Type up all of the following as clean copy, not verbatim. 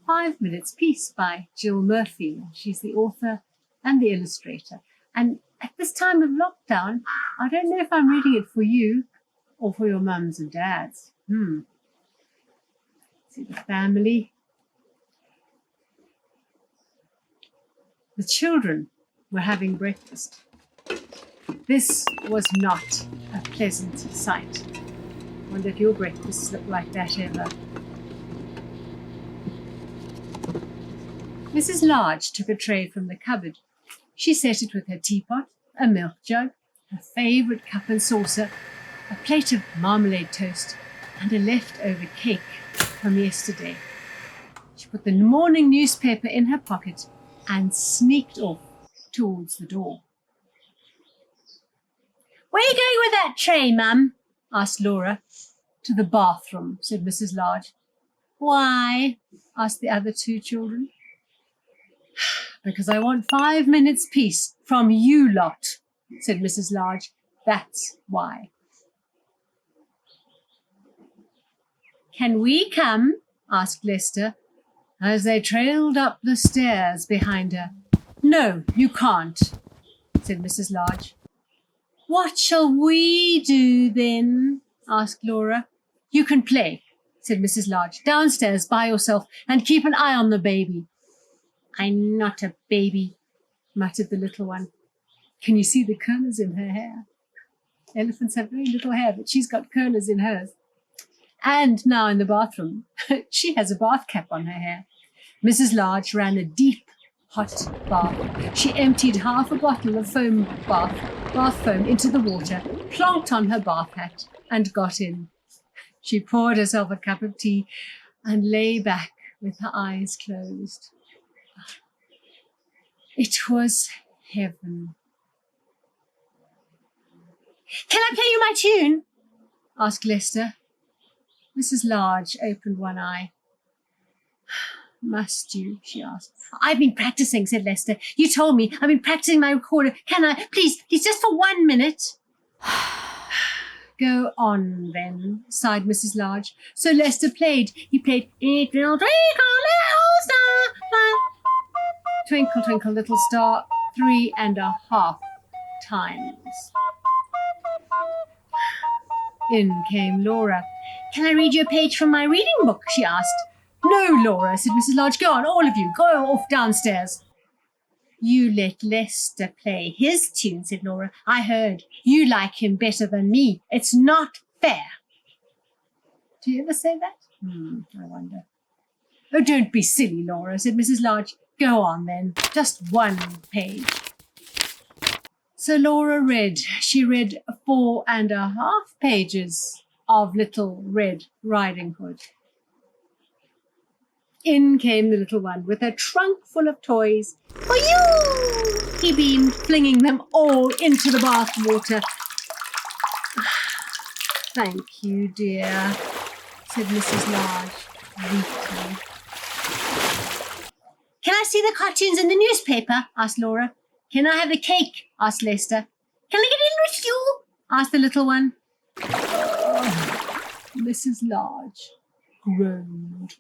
5 Minutes Peace by Jill Murphy. She's the author and the illustrator. And at this time of lockdown, I don't know if I'm reading it for you or for your mums and dads. See the family. The children were having breakfast. This was not a pleasant sight. I wonder if your breakfasts look like that ever. Mrs. Large took a tray from the cupboard. She set it with her teapot, a milk jug, her favourite cup and saucer, a plate of marmalade toast, and a leftover cake from yesterday. She put the morning newspaper in her pocket and sneaked off towards the door. "Where are you going with that tray, Mum?" asked Laura. "To the bathroom," said Mrs. Large. "Why?" asked the other two children. "Because I want 5 minutes peace from you lot," said Mrs. Large. "That's why." "Can we come?" asked Lester, as they trailed up the stairs behind her. "No, you can't," said Mrs. Large. "What shall we do then?" asked Laura. "You can play," said Mrs. Large, "downstairs by yourself, and keep an eye on the baby." "I'm not a baby," muttered the little one. Can you see the curlers in her hair? Elephants have very little hair, but she's got curlers in hers. And now in the bathroom, she has a bath cap on her hair. Mrs. Large ran a deep, hot bath. She emptied half a bottle of bath foam into the water, plonked on her bath hat, and got in. She poured herself a cup of tea and lay back with her eyes closed. It was heaven. "Can I play you my tune?" asked Lester. Mrs. Large opened one eye. "Must you?" she asked. "I've been practicing," said Lester. "You told me. I've been practicing my recorder. Can I? Please, just for 1 minute." "Go on, then," sighed Mrs. Large. So Lester played. He played, "It will twinkle, little star, twinkle, twinkle, little star," 3.5 times. In came Laura. "Can I read you a page from my reading book?" she asked. "No, Laura," said Mrs. Large. "Go on, all of you. Go off downstairs." "You let Lester play his tune," said Laura. "I heard. You like him better than me. It's not fair." Do you ever say that? I wonder. "Oh, don't be silly, Laura," said Mrs. Large. "Go on, then. Just 1 page." So Laura read. She read 4.5 pages of Little Red Riding Hood. In came the little one with a trunk full of toys. "For you!" he beamed, flinging them all into the bath water. "Thank you, dear," said Mrs. Large weakly. "Can I see the cartoons in the newspaper?" asked Laura. "Can I have the cake?" asked Lester. "Can I get in with you?" asked the little one. Mrs. Large groaned.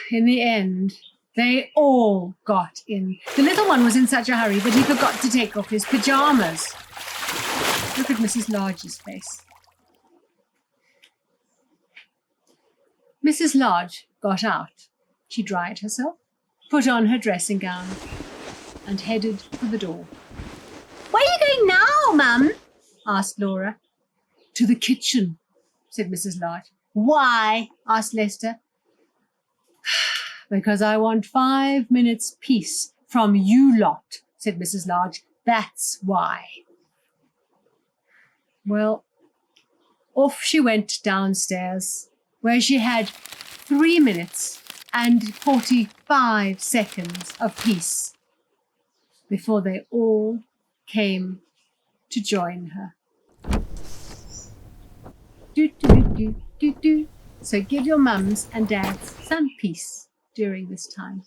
In the end, they all got in. The little one was in such a hurry that he forgot to take off his pajamas. Look at Mrs. Large's face. Mrs. Large got out. She dried herself, put on her dressing gown, and headed for the door. "Where are you going now, Mum?" asked Laura. "To the kitchen," said Mrs. Large. "Why?" asked Lester. "Because I want 5 minutes peace from you lot," said Mrs. Large. "That's why." Well, off she went downstairs, where she had 3 minutes and 45 seconds of peace before they all came to join her. Do, do, do, do, do, do. So give your mums and dads some peace during this time.